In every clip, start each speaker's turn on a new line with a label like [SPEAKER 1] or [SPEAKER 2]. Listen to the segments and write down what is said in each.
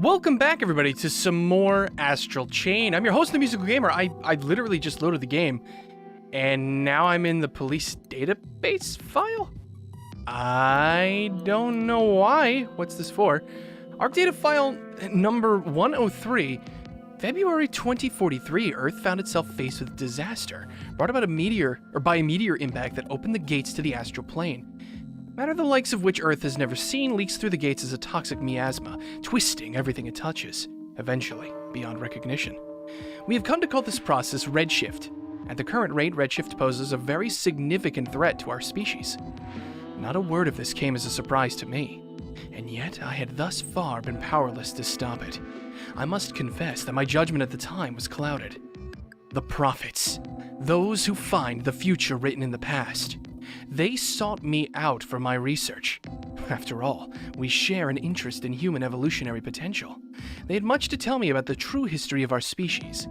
[SPEAKER 1] Welcome back, everybody, to some more Astral Chain. I'm your host, The Musical Gamer. I literally just loaded the game, and now I'm in the police database file? I don't know why. What's this for? ARC data file number 103. February 2043, Earth found itself faced with disaster, brought about by a meteor impact that opened the gates to the astral plane. Matter the likes of which Earth has never seen leaks through the gates as a toxic miasma, twisting everything it touches, eventually beyond recognition. We have come to call this process redshift. At the current rate, redshift poses a very significant threat to our species. Not a word of this came as a surprise to me, and yet I had thus far been powerless to stop it. I must confess that my judgment at the time was clouded. The prophets, those who find the future written in the past, they sought me out for my research. After all, we share an interest in human evolutionary potential. They had much to tell me about the true history of our species.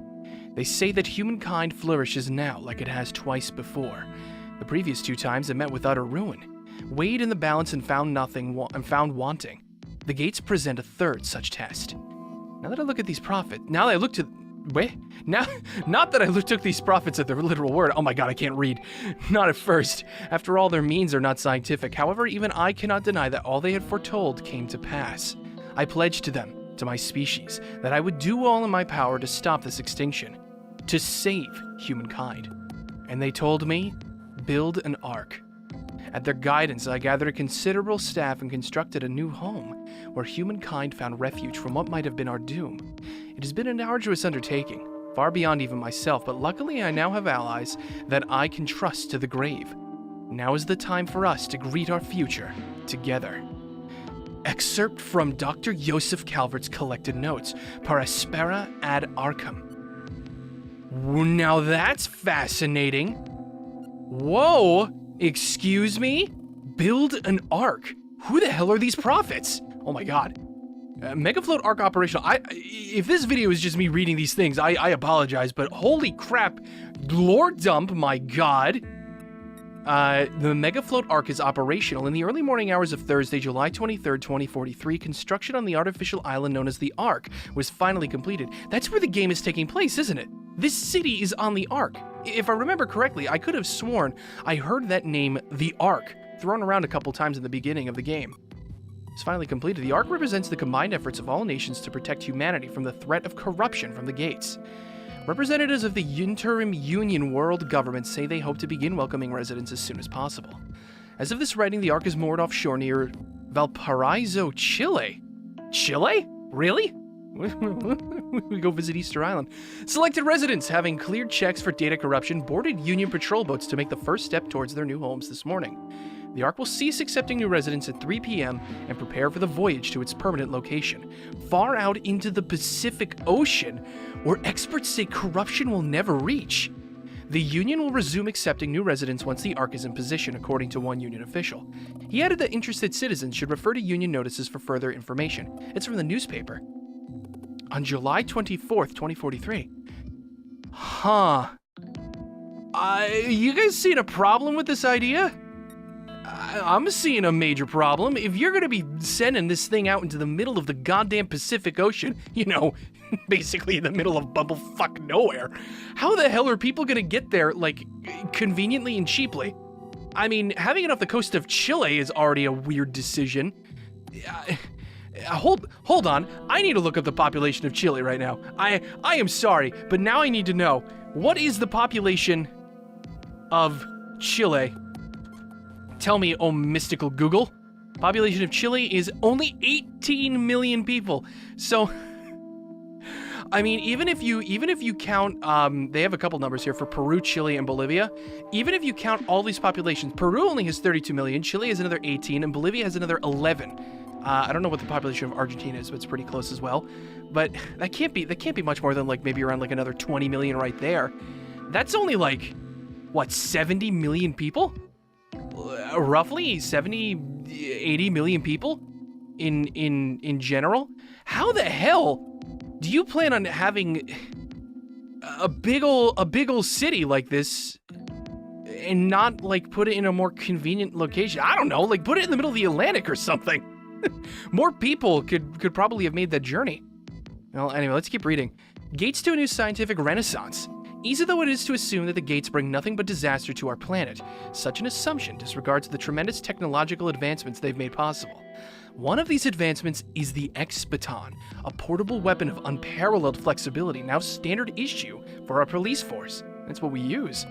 [SPEAKER 1] They say that humankind flourishes now like it has twice before. The previous two times it met with utter ruin, weighed in the balance and found wanting. The gates present a third such test. Now that I look at these prophets, not that I took these prophets at their literal word. Oh my god, I can't read. Not at first. After all, their means are not scientific. However, even I cannot deny that all they had foretold came to pass. I pledged to them, to my species, that I would do all in my power to stop this extinction, to save humankind. And they told me, build an ark. At their guidance, I gathered a considerable staff and constructed a new home, where humankind found refuge from what might have been our doom. It has been an arduous undertaking, far beyond even myself, but luckily I now have allies that I can trust to the grave. Now is the time for us to greet our future together. Excerpt from Dr. Joseph Calvert's collected notes, Per Aspera ad Arcum. Now that's fascinating. Whoa! Excuse me? Build an ark? Who the hell are these prophets? Oh my god. Megafloat arc operational. If this video is just me reading these things, I apologize, but holy crap. Lore dump, my god. The Megafloat arc is operational. In the early morning hours of Thursday, July 23rd, 2043, construction on the artificial island known as the Ark was finally completed. That's where the game is taking place, isn't it? This city is on the Ark. If I remember correctly, I could have sworn I heard that name, the Ark, thrown around a couple times in the beginning of the game. It's finally completed. The Ark represents the combined efforts of all nations to protect humanity from the threat of corruption from the gates. Representatives of the interim Union world government say they hope to begin welcoming residents as soon as possible. As of this writing, the Ark is moored offshore near Valparaiso, Chile. Chile? Really? We go visit Easter Island. Selected residents, having cleared checks for data corruption, boarded Union patrol boats to make the first step towards their new homes this morning. The Ark will cease accepting new residents at 3 p.m. and prepare for the voyage to its permanent location, far out into the Pacific Ocean, where experts say corruption will never reach. The Union will resume accepting new residents once the Ark is in position, according to one Union official. He added that interested citizens should refer to Union notices for further information. It's from the newspaper. On July 24th, 2043. Huh. You guys seeing a problem with this idea? I'm seeing a major problem. If you're gonna be sending this thing out into the middle of the goddamn Pacific Ocean, you know, basically in the middle of bumblefuck nowhere, how the hell are people gonna get there, like, conveniently and cheaply? I mean, having it off the coast of Chile is already a weird decision. Hold on. I need to look up the population of Chile right now. I am sorry, but now I need to know. What is the population of Chile? Tell me, oh mystical Google. Population of Chile is only 18 million people. So, I mean, even if you count, they have a couple numbers here for Peru, Chile, and Bolivia. Even if you count all these populations, Peru only has 32 million, Chile has another 18, and Bolivia has another 11. I don't know what the population of Argentina is, but it's pretty close as well. But that can't be much more than like maybe around like another 20 million right there. That's only like, what, 70 million people? Roughly 70, 80 million people in general? How the hell do you plan on having a big ol' city like this and not like put it in a more convenient location? I don't know, like put it in the middle of the Atlantic or something. More people could probably have made that journey. Well, anyway, let's keep reading. Gates to a new scientific renaissance. Easy though it is to assume that the gates bring nothing but disaster to our planet, such an assumption disregards the tremendous technological advancements they've made possible. One of these advancements is the X-Baton, a portable weapon of unparalleled flexibility, now standard issue for our police force. That's what we use.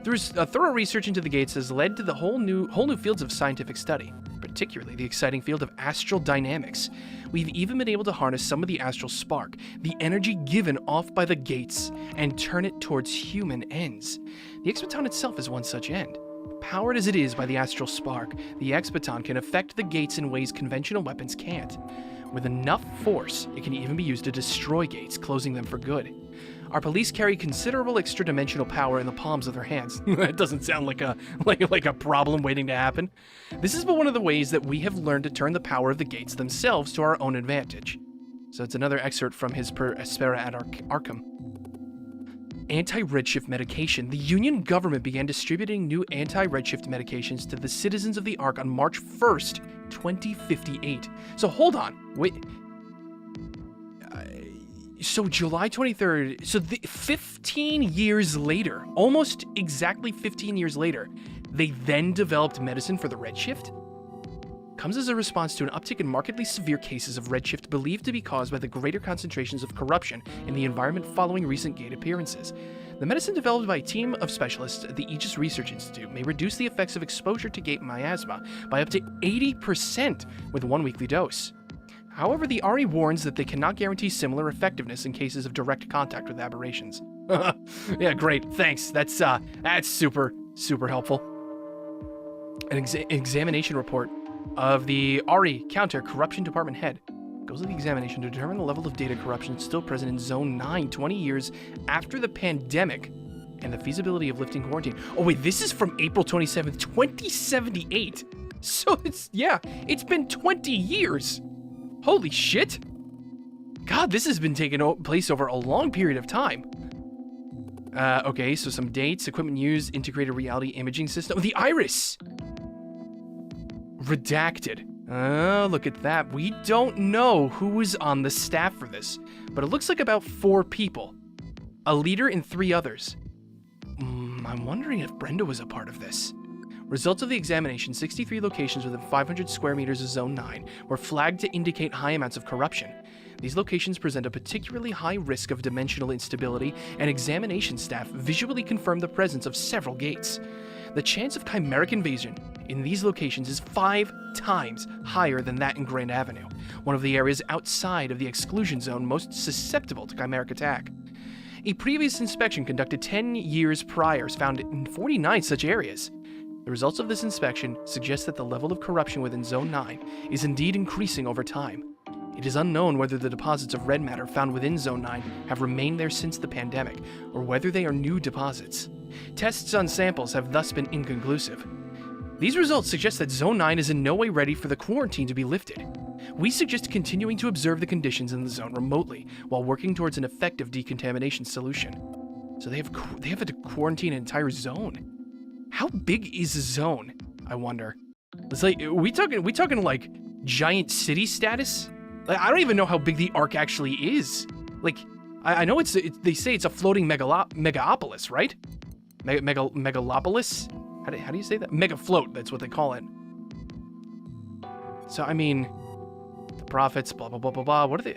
[SPEAKER 1] Through a thorough research into the gates has led to the whole new fields of scientific study, particularly the exciting field of astral dynamics. We've even been able to harness some of the astral spark, the energy given off by the gates, and turn it towards human ends. The X-Baton itself is one such end. Powered as it is by the astral spark, the X-Baton can affect the gates in ways conventional weapons can't. With enough force, it can even be used to destroy gates, closing them for good. Our police carry considerable extra-dimensional power in the palms of their hands. That doesn't sound like a problem waiting to happen. This is but one of the ways that we have learned to turn the power of the gates themselves to our own advantage. So it's another excerpt from his Per Aspera ad Arcum. Anti-redshift medication. The Union government began distributing new anti-redshift medications to the citizens of the Ark on March 1st, 2058. So hold on. Wait. So July 23rd, so 15 years later, almost exactly 15 years later, they then developed medicine for the redshift? Comes as a response to an uptick in markedly severe cases of redshift believed to be caused by the greater concentrations of corruption in the environment following recent gate appearances. The medicine developed by a team of specialists at the Aegis Research Institute may reduce the effects of exposure to gate miasma by up to 80% with one weekly dose. However, the RE warns that they cannot guarantee similar effectiveness in cases of direct contact with aberrations. Yeah, great, thanks. That's super helpful. An examination report of the RE Counter Corruption Department head goes to the examination to determine the level of data corruption still present in Zone 9 20 years after the pandemic and the feasibility of lifting quarantine. Oh wait, this is from April 27th, 2078. So it's been 20 years. Holy shit. God, this has been taking place over a long period of time. Okay, so some dates, equipment used, integrated reality imaging system. The Iris! Redacted. Oh, look at that. We don't know who was on the staff for this, but it looks like about 4 people. A leader and 3 others. I'm wondering if Brenda was a part of this. Results of the examination, 63 locations within 500 square meters of Zone 9 were flagged to indicate high amounts of corruption. These locations present a particularly high risk of dimensional instability, and examination staff visually confirmed the presence of several gates. The chance of chimeric invasion in these locations is 5 times higher than that in Grand Avenue, one of the areas outside of the exclusion zone most susceptible to chimeric attack. A previous inspection conducted 10 years prior found in 49 such areas. The results of this inspection suggest that the level of corruption within Zone 9 is indeed increasing over time. It is unknown whether the deposits of red matter found within Zone 9 have remained there since the pandemic, or whether they are new deposits. Tests on samples have thus been inconclusive. These results suggest that Zone 9 is in no way ready for the quarantine to be lifted. We suggest continuing to observe the conditions in the zone remotely while working towards an effective decontamination solution. So they have to quarantine an entire zone. How big is a zone? I wonder. It's like, we talking like giant city status? Like, I don't even know how big the Ark actually is. Like, I know they say it's a floating megapolis, right? Megalopolis? How do you say that? Mega float, that's what they call it. So I mean, the prophets, blah blah blah blah blah. What do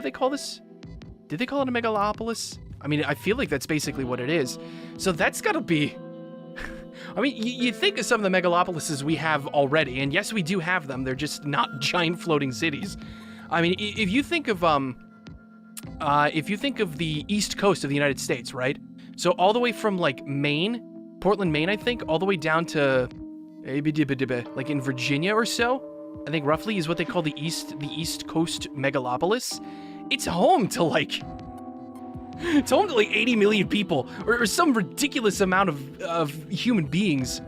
[SPEAKER 1] they call this? Did they call it a megalopolis? I mean, I feel like that's basically what it is. So that's gotta be. I mean, you think of some of the megalopolises we have already, and yes, we do have them. They're just not giant floating cities. I mean, if you think of the East Coast of the United States, right? So all the way from like Maine, Portland, Maine, I think, all the way down to like in Virginia or so, I think roughly is what they call the East Coast megalopolis. It's home to like 80 million people or some ridiculous amount of human beings.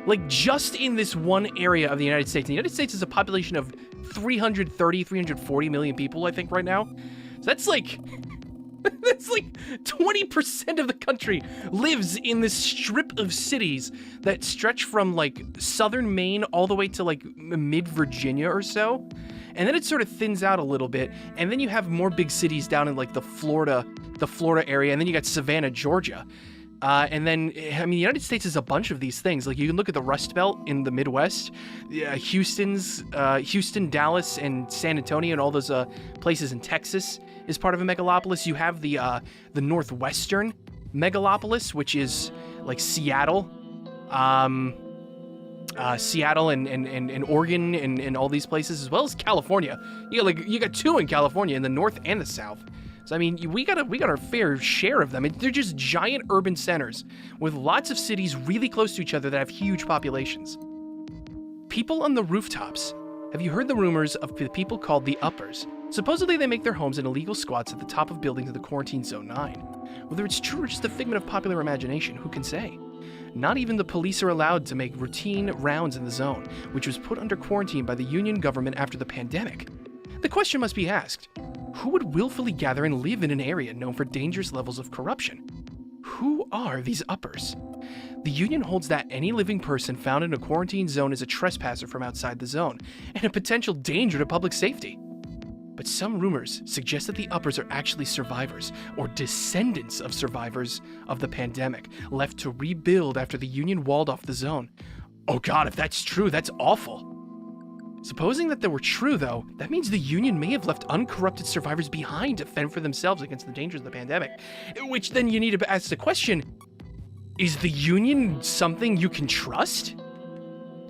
[SPEAKER 1] Like just in this one area of the United States. The United States is a population of 340 million people, I think, right now. So that's like That's like 20% of the country lives in this strip of cities that stretch from like southern Maine all the way to like mid-Virginia or so. And then it sort of thins out a little bit. And then you have more big cities down in like the Florida area. And then you got Savannah, Georgia. And then, I mean, the United States is a bunch of these things. Like, you can look at the Rust Belt in the Midwest, Houston, Dallas, and San Antonio, and all those places in Texas is part of a megalopolis. You have the Northwestern megalopolis, which is like Seattle, and Oregon, and all these places, as well as California. You got two in California, in the North and the South. So, I mean, we got our fair share of them. They're just giant urban centers with lots of cities really close to each other that have huge populations. People on the rooftops. Have you heard the rumors of the people called the uppers? Supposedly they make their homes in illegal squats at the top of buildings in the quarantine zone 9. Whether it's true or just a figment of popular imagination, who can say? Not even the police are allowed to make routine rounds in the zone, which was put under quarantine by the Union government after the pandemic. The question must be asked. Who would willfully gather and live in an area known for dangerous levels of corruption? Who are these uppers? The Union holds that any living person found in a quarantine zone is a trespasser from outside the zone and a potential danger to public safety. But some rumors suggest that the uppers are actually survivors or descendants of survivors of the pandemic, left to rebuild after the Union walled off the zone. Oh God, if that's true, that's awful. Supposing that they were true, though, that means the Union may have left uncorrupted survivors behind to fend for themselves against the dangers of the pandemic. Which then you need to ask the question, is the Union something you can trust?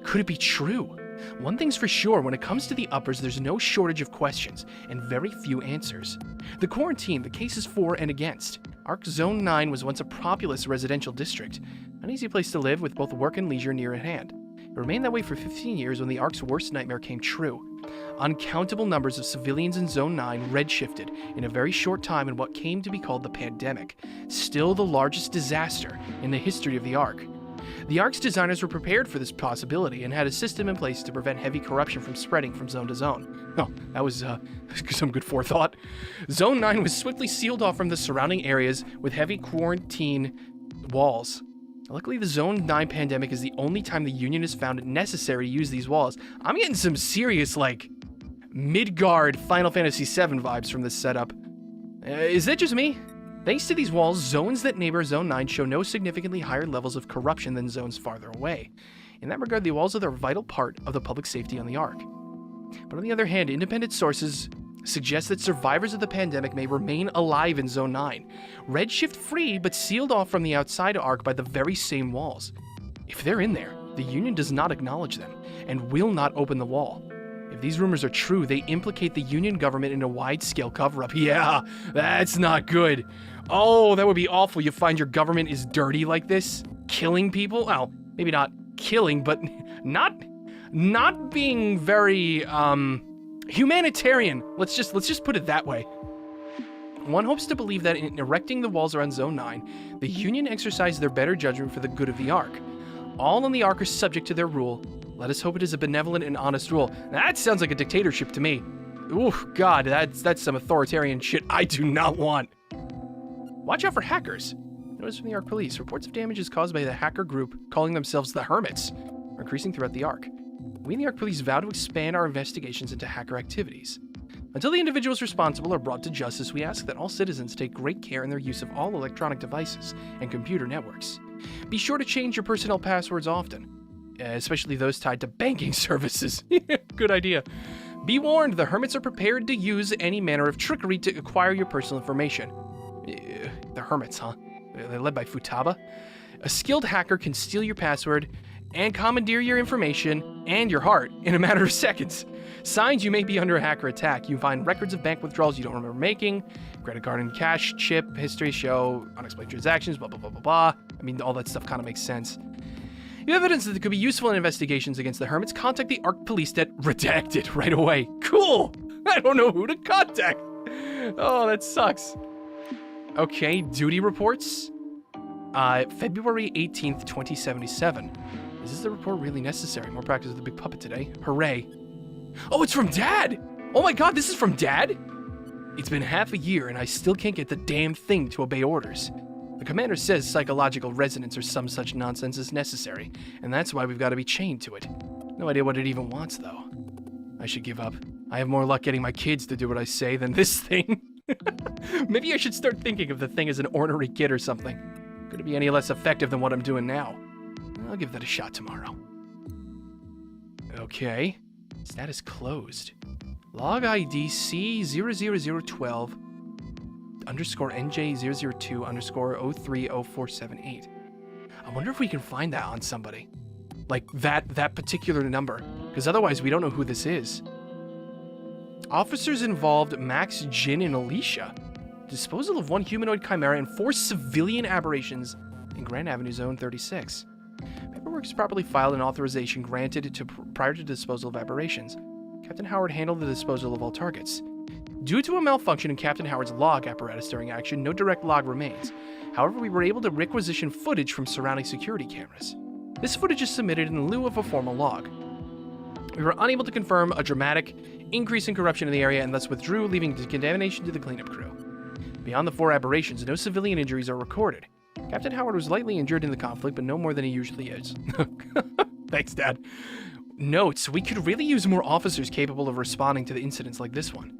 [SPEAKER 1] Could it be true? One thing's for sure, when it comes to the uppers, there's no shortage of questions and very few answers. The quarantine, the cases for and against. Arc Zone 9 was once a populous residential district, an easy place to live with both work and leisure near at hand. It remained that way for 15 years when the Ark's worst nightmare came true. Uncountable numbers of civilians in Zone 9 redshifted in a very short time in what came to be called the pandemic, still the largest disaster in the history of the Ark. The Ark's designers were prepared for this possibility and had a system in place to prevent heavy corruption from spreading from zone to zone. Oh, that was some good forethought. Zone 9 was swiftly sealed off from the surrounding areas with heavy quarantine walls. Luckily, the Zone 9 pandemic is the only time the Union has found it necessary to use these walls. I'm getting some serious, like, Midgard Final Fantasy VII vibes from this setup. Is that just me? Thanks to these walls, zones that neighbor Zone 9 show no significantly higher levels of corruption than zones farther away. In that regard, the walls are a vital part of the public safety on the Ark. But on the other hand, independent sources suggest that survivors of the pandemic may remain alive in Zone 9, redshift free but sealed off from the outside Ark by the very same walls. If they're in there, the Union does not acknowledge them and will not open the wall. If these rumors are true, they implicate the Union government in a wide-scale cover-up. Yeah, that's not good. Oh, that would be awful. You find your government is dirty like this, killing people. Well, maybe not killing, but not being very humanitarian. Let's just put it that way. One hopes to believe that in erecting the walls around Zone 9, the Union exercised their better judgment for the good of the Ark. All on the Ark are subject to their rule. Let us hope it is a benevolent and honest rule. That sounds like a dictatorship to me. Ooh, God, that's some authoritarian shit I do not want. Watch out for hackers. Notice from the Ark police, reports of damages caused by the hacker group calling themselves the Hermits are increasing throughout the Ark. We in the Ark police vow to expand our investigations into hacker activities. Until the individuals responsible are brought to justice, we ask that all citizens take great care in their use of all electronic devices and computer networks. Be sure to change your personnel passwords often, especially those tied to banking services. Good idea. Be warned, the Hermits are prepared to use any manner of trickery to acquire your personal information. The Hermits, huh? They're led by Futaba. A skilled hacker can steal your password and commandeer your information and your heart in a matter of seconds. Signs you may be under a hacker attack. You find records of bank withdrawals you don't remember making, credit card and cash chip history show unexplained transactions, blah, blah, blah, blah, blah. I mean, all that stuff kind of makes sense. You have evidence that could be useful in investigations against the Hermits. Contact the Ark Police at redacted right away. Cool! I don't know who to contact. Oh, that sucks. Okay, duty reports. February 18th, 2077. Is this the report really necessary? More practice with the big puppet today. Hooray. Oh, it's from Dad! Oh my God, this is from Dad? It's been half a year and I still can't get the damn thing to obey orders. The commander says psychological resonance or some such nonsense is necessary, and that's why we've got to be chained to it. No idea what it even wants, though. I should give up. I have more luck getting my kids to do what I say than this thing. Maybe I should start thinking of the thing as an ornery kid or something. Could it be any less effective than what I'm doing now? I'll give that a shot tomorrow. Okay. Status closed. Log ID C00012 underscore NJ002 underscore 030478. I wonder if we can find that on somebody. Like that particular number. Because otherwise we don't know who this is. Officers involved Max, Jin, and Alicia. Disposal of 1 humanoid chimera and 4 civilian aberrations in Grand Avenue Zone 36. Paperwork is properly filed and authorization granted prior to disposal of aberrations. Captain Howard handled the disposal of all targets. Due to a malfunction in Captain Howard's log apparatus during action, no direct log remains. However, we were able to requisition footage from surrounding security cameras. This footage is submitted in lieu of a formal log. We were unable to confirm a dramatic increase in corruption in the area and thus withdrew, leaving decontamination to the cleanup crew. Beyond the 4 aberrations, no civilian injuries are recorded. Captain Howard was lightly injured in the conflict, but no more than he usually is. Thanks, Dad. Notes: we could really use more officers capable of responding to the incidents like this one.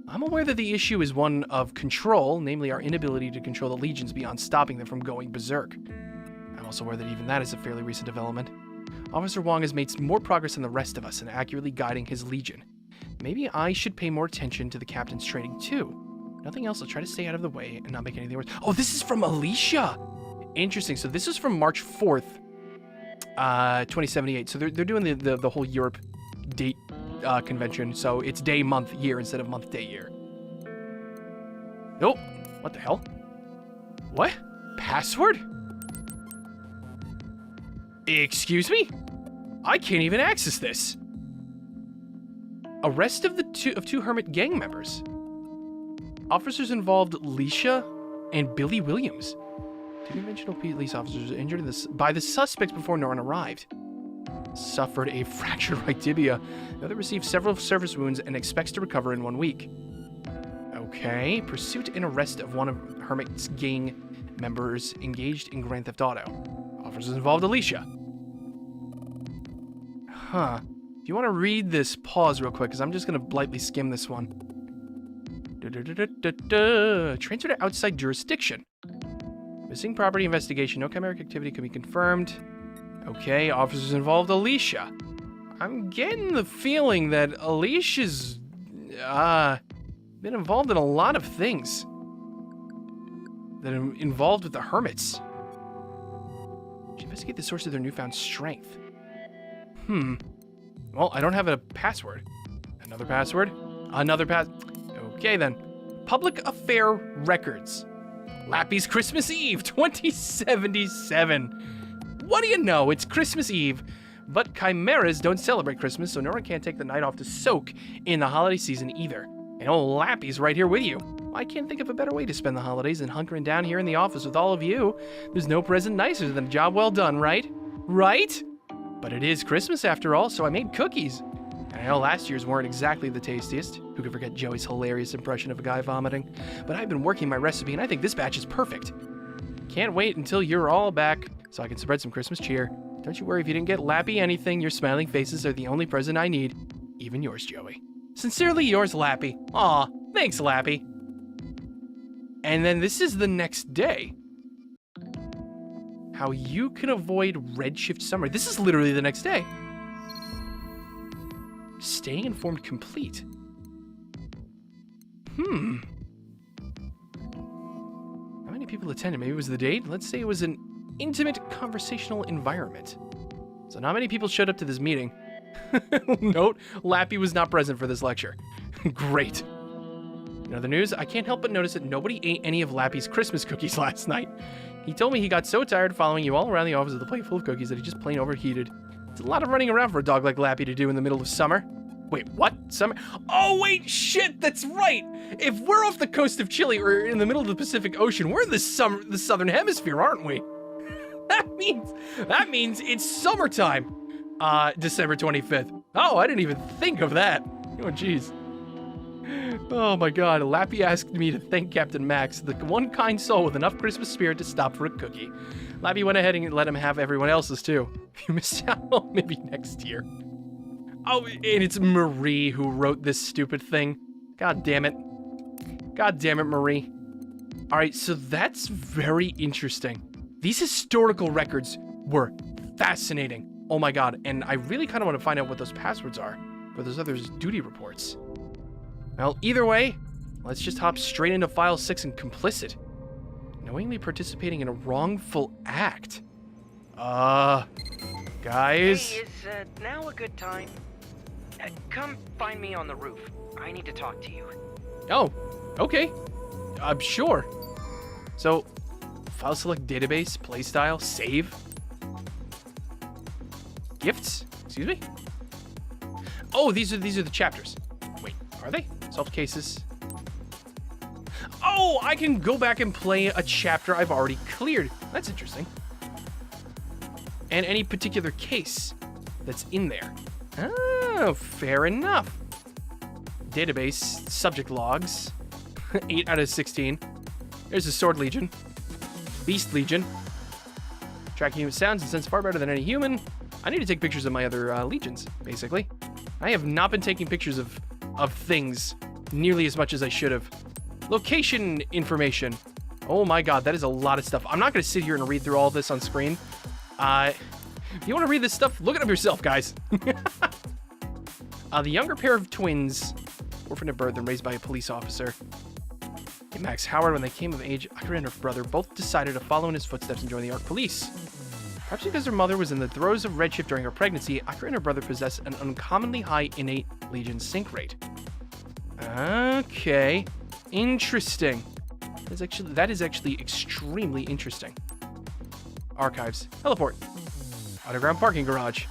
[SPEAKER 1] I'm aware that the issue is one of control, namely our inability to control the legions beyond stopping them from going berserk. I'm also aware that even that is a fairly recent development. Officer Wong has made more progress than the rest of us in accurately guiding his legion. Maybe I should pay more attention to the captain's training too. Nothing else, I'll try to stay out of the way and not make anything worse. Oh, this is from Alicia! Interesting, so this is from March 4th, 2078. So they're doing the whole Europe date convention, so it's day, month, year instead of month, day, year. Oh, what the hell? What? Password? Excuse me? I can't even access this. Arrest of two Hermit gang members. Officers involved Leisha and Billy Williams. 2 conventional police officers were injured by the suspects before Norton arrived. Suffered a fractured right tibia. The other received several service wounds and expects to recover in 1 week. Okay. Pursuit and arrest of one of Hermit's gang members engaged in Grand Theft Auto. Officers involved Alicia. Huh. If you want to read this, pause real quick, because I'm just going to lightly skim this one. Transfer to outside jurisdiction. Missing property investigation. No chimeric activity can be confirmed. Okay, officers involved Alicia. I'm getting the feeling that Alicia's been involved in a lot of things that are involved with the Hermits. Should investigate the source of their newfound strength. Well, I don't have a password. Another password? Another Okay, then. Public Affair Records. Lappy's Christmas Eve, 2077. What do you know? It's Christmas Eve, but chimeras don't celebrate Christmas, so Nora can't take the night off to soak in the holiday season either. And old Lappy's right here with you. I can't think of a better way to spend the holidays than hunkering down here in the office with all of you. There's no present nicer than a job well done, right? Right? But it is Christmas after all, so I made cookies. And I know last year's weren't exactly the tastiest. Who could forget Joey's hilarious impression of a guy vomiting? But I've been working my recipe, and I think this batch is perfect. Can't wait until you're all back, so I can spread some Christmas cheer. Don't you worry if you didn't get Lappy anything. Your smiling faces are the only present I need. Even yours, Joey. Sincerely yours, Lappy. Aw, thanks, Lappy. And then this is the next day. How you can avoid redshift summer. This is literally the next day. Staying informed complete. How many people attended? Maybe it was the date? Let's say it was an intimate conversational environment. So not many people showed up to this meeting. Note, Lappy was not present for this lecture. Great. In other news, I can't help but notice that nobody ate any of Lappy's Christmas cookies last night. He told me he got so tired following you all around the office with a plate full of cookies that he just plain overheated. It's a lot of running around for a dog like Lappy to do in the middle of summer. Wait, what? Summer? Oh, wait, shit, that's right! If we're off the coast of Chile or in the middle of the Pacific Ocean, we're in the southern hemisphere, aren't we? That means it's summertime. December 25th. Oh, I didn't even think of that. Oh, jeez. Oh my god, Lappy asked me to thank Captain Max, the one kind soul with enough Christmas spirit to stop for a cookie. Lappy went ahead and let him have everyone else's too. If you missed out, maybe next year. Oh, and it's Marie who wrote this stupid thing. God damn it. God damn it, Marie. Alright, so that's very interesting. These historical records were fascinating. Oh my god, and I really kind of want to find out what those passwords are for those other duty reports. Well, either way, let's just hop straight into File 6 and complicit. Knowingly participating in a wrongful act. Guys?
[SPEAKER 2] Hey, is now a good time? Come find me on the roof. I need to talk to you.
[SPEAKER 1] Oh, okay. I'm sure. So, file select database, playstyle, save. Gifts? Excuse me? Oh, these are the chapters. Wait, are they? Solved cases. Oh, I can go back and play a chapter I've already cleared. That's interesting. And any particular case that's in there. Oh, fair enough. Database, subject logs. 8 out of 16. There's the Sword Legion. Beast Legion. Tracking human sounds and sense far better than any human. I need to take pictures of my other legions, basically. I have not been taking pictures of things nearly as much as I should have. Location information. Oh my god, that is a lot of stuff. I'm not going to sit here and read through all this on screen. If you want to read this stuff, look it up yourself, guys. The younger pair of twins, orphaned at birth and raised by a police officer. And Max Howard, when they came of age, Ira and her brother both decided to follow in his footsteps and join the Ark Police. Perhaps because their mother was in the throes of redshift during her pregnancy, Ira and her brother possess an uncommonly high innate Legion sync rate. Okay. Interesting. That is actually extremely interesting. Archives. Teleport. Underground parking garage.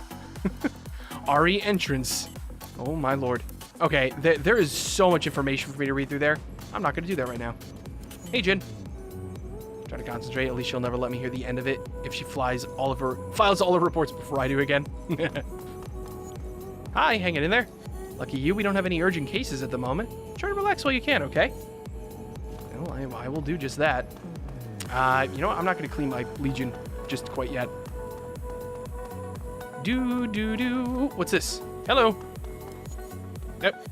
[SPEAKER 1] RE entrance. Oh my lord. Okay, there is so much information for me to read through there. I'm not going to do that right now. Hey, Jin. Try to concentrate. At least she'll never let me hear the end of it if she files all her reports before I do again. Hi, hanging in there. Lucky you, we don't have any urgent cases at the moment. Try to relax while you can, okay? Well, I will do just that. You know what? I'm not going to clean my Legion just quite yet. Do. What's this? Hello. Yep.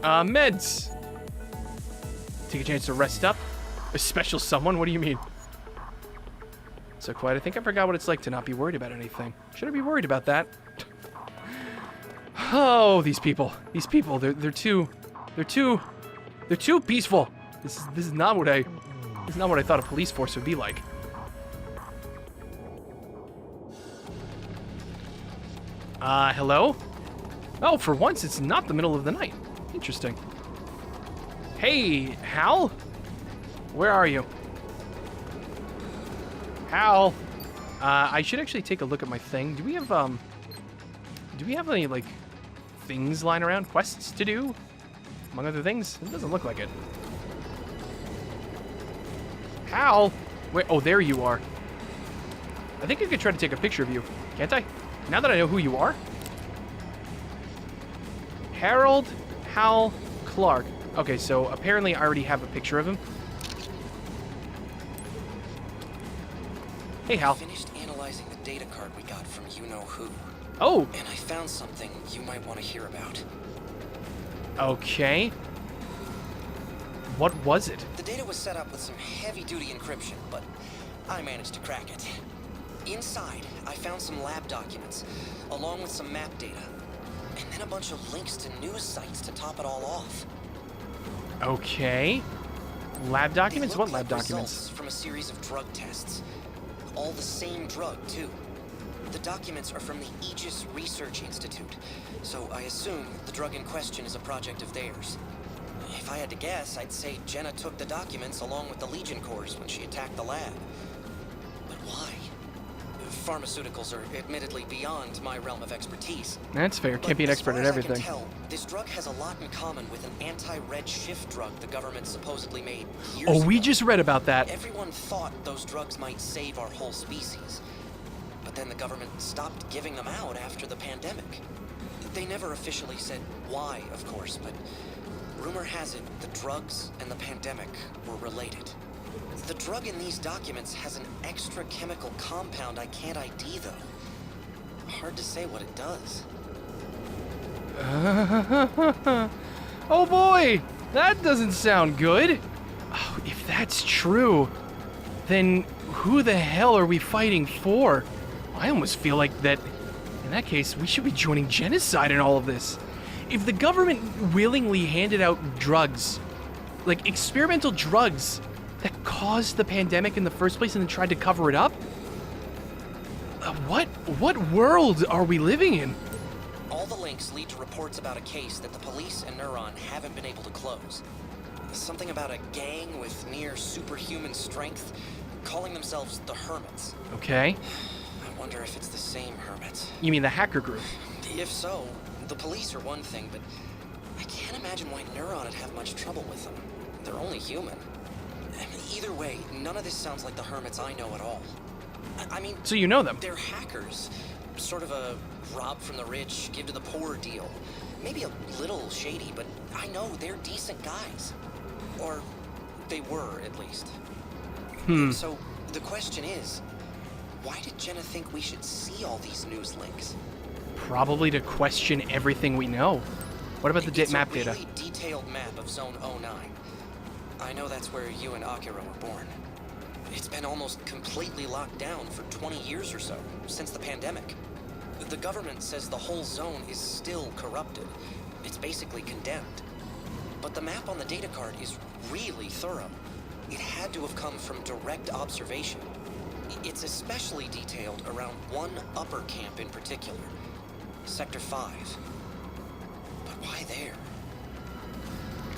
[SPEAKER 1] Meds. Take a chance to rest up. A special someone? What do you mean? So quiet. I think I forgot what it's like to not be worried about anything. Should I be worried about that? Oh, these people. These people. They're too peaceful. This is not what I thought a police force would be like. Hello? Oh, for once it's not the middle of the night. Interesting. Hey, Hal? Where are you? Hal? I should actually take a look at my thing. Do we have any, like, things lying around? Quests to do? Among other things? It doesn't look like it. Hal? Wait, oh, there you are. I think I could try to take a picture of you. Can't I? Now that I know who you are? Harold Hal Clark. Okay, so apparently I already have a picture of him. Hey, Hal.
[SPEAKER 3] I finished analyzing the data card we got from you-know-who.
[SPEAKER 1] Oh!
[SPEAKER 3] And I found something you might want to hear about.
[SPEAKER 1] Okay. What was it?
[SPEAKER 3] The data was set up with some heavy-duty encryption, but I managed to crack it. Inside, I found some lab documents, along with some map data. And then a bunch of links to news sites to top it all off.
[SPEAKER 1] Okay. Lab documents? What lab documents?
[SPEAKER 3] Results from a series of drug tests. All the same drug, too. The documents are from the Aegis Research Institute, so I assume the drug in question is a project of theirs. If I had to guess, I'd say Jenna took the documents along with the Legion Corps when she attacked the lab. But why? Pharmaceuticals are admittedly beyond my realm of expertise.
[SPEAKER 1] That's fair. Can't be an expert at everything.
[SPEAKER 3] As far as I can tell, this drug has a lot in common with an anti-red shift drug the government supposedly made years ago.
[SPEAKER 1] Oh, we just read about that.
[SPEAKER 3] Everyone thought those drugs might save our whole species. But then the government stopped giving them out after the pandemic. They never officially said why, of course, but rumor has it the drugs and the pandemic were related. The drug in these documents has an extra chemical compound I can't ID, though. Hard to say what it does.
[SPEAKER 1] Oh boy, that doesn't sound good. Oh, if that's true, then who the hell are we fighting for? I almost feel like that, in that case, we should be joining genocide in all of this. If the government willingly handed out drugs, like experimental drugs, that caused the pandemic in the first place and then tried to cover it up, what world are we living in?
[SPEAKER 3] All the links lead to reports about a case that the police and Neuron haven't been able to close. Something about a gang with near superhuman strength, calling themselves the Hermits.
[SPEAKER 1] Okay.
[SPEAKER 3] I wonder if it's the same Hermits.
[SPEAKER 1] You mean the hacker group?
[SPEAKER 3] If so, the police are one thing, but I can't imagine why Neuron would have much trouble with them. They're only human. Either way, none of this sounds like the Hermits I know at all. I mean...
[SPEAKER 1] So you know them?
[SPEAKER 3] They're hackers. Sort of a rob from the rich, give to the poor deal. Maybe a little shady, but I know they're decent guys. Or they were, at least. So the question is, why did Jenna think we should see all these news links?
[SPEAKER 1] Probably to question everything we know. What about the map data?
[SPEAKER 3] It's a really detailed map of Zone 09. I know that's where you and Akira were born. It's been almost completely locked down for 20 years or so, since the pandemic. The government says the whole zone is still corrupted. It's basically condemned. But the map on the data card is really thorough. It had to have come from direct observation. It's especially detailed around one upper camp in particular, Sector 5. But why there?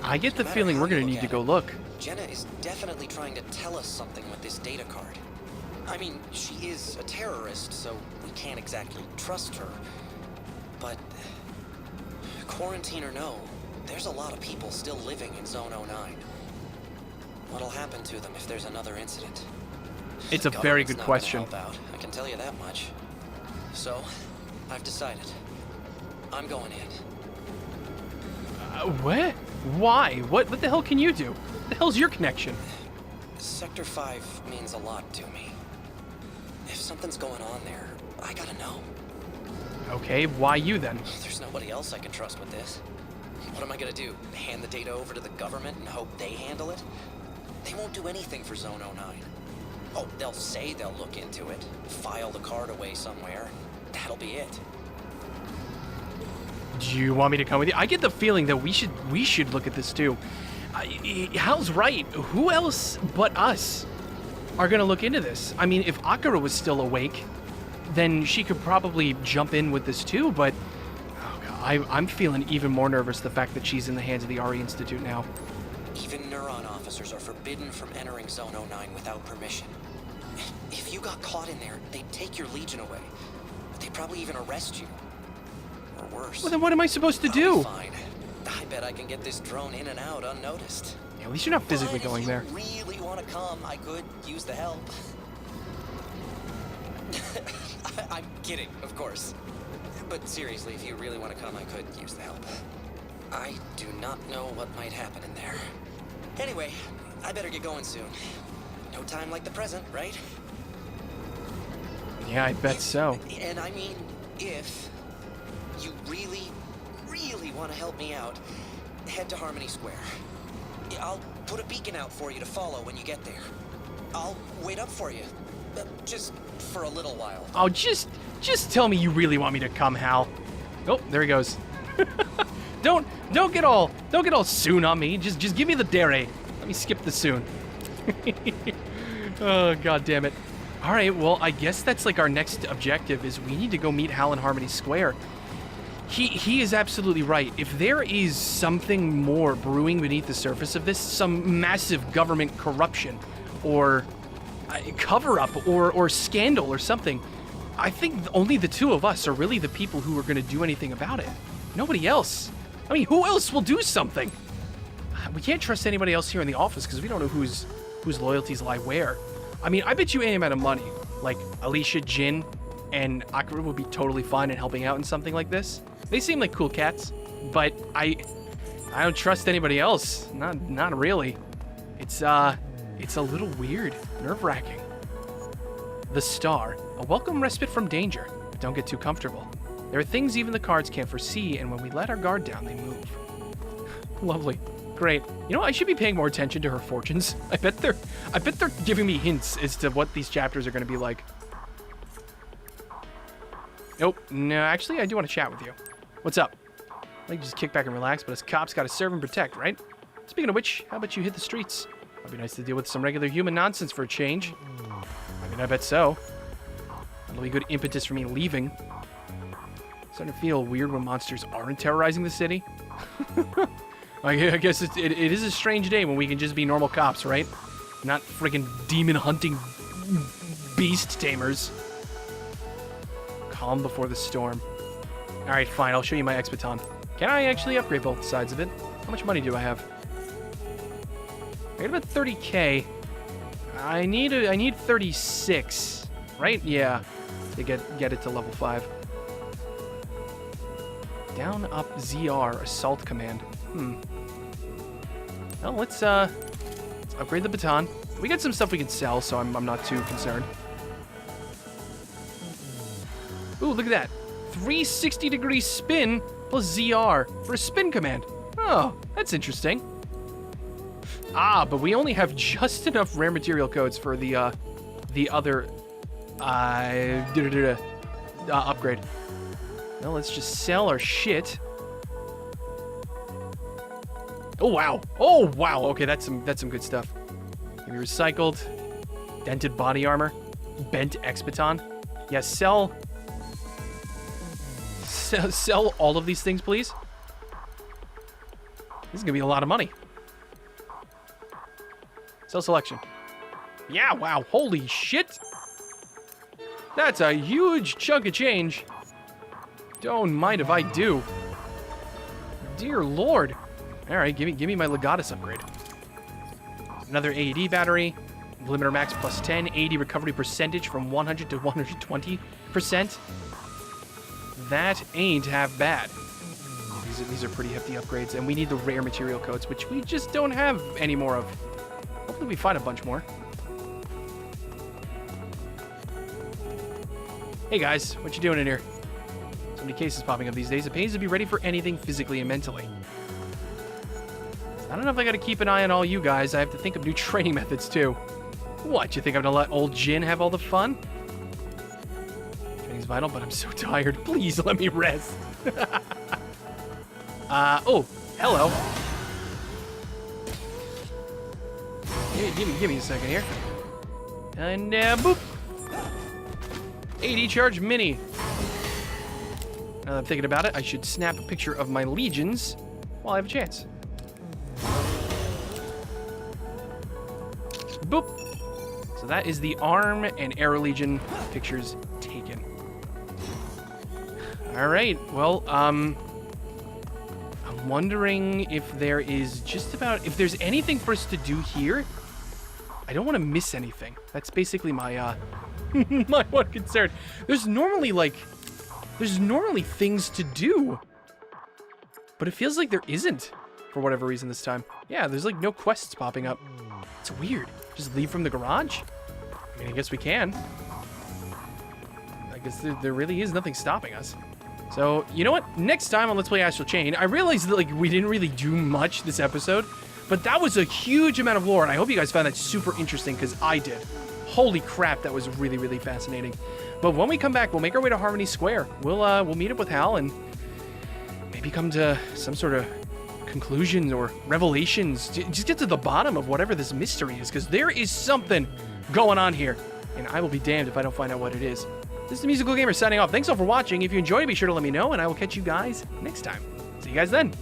[SPEAKER 1] I get the feeling we're gonna need to go look.
[SPEAKER 3] Jenna is definitely trying to tell us something with this data card. I mean, she is a terrorist, so we can't exactly trust her. But quarantine or no, there's a lot of people still living in Zone 09. What'll happen to them if there's another incident?
[SPEAKER 1] It's a very good question.
[SPEAKER 3] Help out, I can tell you that much. So, I've decided. I'm going in.
[SPEAKER 1] What? Why? What the hell can you do? What the hell's your connection?
[SPEAKER 3] Sector 5 means a lot to me. If something's going on there, I gotta know.
[SPEAKER 1] Okay, why you then?
[SPEAKER 3] There's nobody else I can trust with this. What am I gonna do? Hand the data over to the government and hope they handle it? They won't do anything for Zone 09. Oh, they'll say they'll look into it, file the card away somewhere, and that'll be it.
[SPEAKER 1] Do you want me to come with you? I get the feeling that we should look at this too. Hal's right. Who else but us are gonna look into this? I mean, if Akira was still awake, then she could probably jump in with this too, but oh God, I'm feeling even more nervous the fact that she's in the hands of the RE Institute now.
[SPEAKER 3] Even Neuron officers are forbidden from entering Zone 09 without permission. If you got caught in there, they'd take your Legion away. They'd probably even arrest you. Or worse.
[SPEAKER 1] Well, then what am I supposed to do?
[SPEAKER 3] I'll be fine. I bet I can get this drone in and out unnoticed.
[SPEAKER 1] Yeah, at least you're not physically going there.
[SPEAKER 3] If you really want to come, I could use the help. I'm kidding, of course. But seriously, if you really want to come, I could use the help. I do not know what might happen in there. Anyway, I better get going soon. No time like the present, right?
[SPEAKER 1] Yeah, I bet so.
[SPEAKER 3] And I mean, if you really, really want to help me out, head to Harmony Square. I'll put a beacon out for you to follow when you get there. I'll wait up for you, just for a little while.
[SPEAKER 1] Oh, just tell me you really want me to come, Hal. Oh, there he goes. Don't get all soon on me. Just give me the dare. Let me skip the soon. Oh, God damn it. All right, well, I guess that's like our next objective is we need to go meet Hal in Harmony Square. He is absolutely right. If there is something more brewing beneath the surface of this, some massive government corruption or cover-up or scandal or something, I think only the two of us are really the people who are going to do anything about it. Nobody else. I mean, who else will do something? We can't trust anybody else here in the office because we don't know whose loyalties lie where. I mean, I bet you any amount of money, like Alicia, Jin, and Akira would be totally fine in helping out in something like this. They seem like cool cats, but I don't trust anybody else. Not really. It's a little weird, nerve-wracking. The Star, a welcome respite from danger, but don't get too comfortable. There are things even the cards can't foresee, and when we let our guard down, they move. Lovely. Great. You know, I should be paying more attention to her fortunes. I bet they're giving me hints as to what these chapters are going to be like. Nope. No, actually, I do want to chat with you. What's up? I just kick back and relax, but as cops, gotta serve and protect, right? Speaking of which, how about you hit the streets? Might be nice to deal with some regular human nonsense for a change. I mean, I bet so. That'll be good impetus for me leaving. Starting to feel weird when monsters aren't terrorizing the city. I guess it is a strange day when we can just be normal cops, right? Not friggin' demon hunting beast tamers. Calm before the storm. Alright, fine, I'll show you my X-Baton. Can I actually upgrade both sides of it? How much money do I have? I got about 30k. I need 36, right? Yeah, to get it to level 5. Down, up, ZR, assault command. Well, let's upgrade the baton. We got some stuff we can sell, so I'm not too concerned. Ooh, look at that. 360-degree spin plus ZR for a spin command. Oh, that's interesting. Ah, but we only have just enough rare material codes for the other upgrade. Well, let's just sell our shit. Oh wow! Oh wow! Okay, that's some good stuff. Maybe recycled, dented body armor, bent X-Baton. Yeah, sell all of these things, please. This is gonna be a lot of money. Sell selection. Yeah, wow! Holy shit! That's a huge chunk of change. Don't mind if I do. Dear Lord. All right, give me my Legatus upgrade. Another AED battery, limiter max plus 10, AED recovery percentage from 100 to 120%. That ain't half bad. These are pretty hefty upgrades, and we need the rare material codes, which we just don't have any more of. Hopefully we find a bunch more. Hey guys, what you doing in here? So many cases popping up these days. It pays to be ready for anything physically and mentally. I don't know if I gotta keep an eye on all you guys. I have to think of new training methods too. What, you think I'm gonna let old Jin have all the fun? Training's vital, but I'm so tired. Please let me rest. Oh, hello. Give me a second here. And, boop. AD charge mini. Now that I'm thinking about it, I should snap a picture of my legions while I have a chance. Boop. So that is the ARM and Air Legion pictures taken. All right. Well, I'm wondering if there is if there's anything for us to do here. I don't want to miss anything. That's basically my my one concern. There's normally things to do, but it feels like there isn't for whatever reason this time. Yeah, there's like no quests popping up. It's weird. Just leave from the garage? I mean, I guess we can. I guess there really is nothing stopping us. So, you know what? Next time on Let's Play Astral Chain, I realized that we didn't really do much this episode, but that was a huge amount of lore, and I hope you guys found that super interesting, because I did. Holy crap, that was really, really fascinating. But when we come back, we'll make our way to Harmony Square. We'll meet up with Hal and maybe come to some sort of conclusions or revelations. Just get to the bottom of whatever this mystery is, because there is something going on here, and I will be damned if I don't find out what it is. This is the Musical Gamer signing off. Thanks all for watching. If you enjoyed, be sure to let me know, and I will catch you guys next time. See you guys then.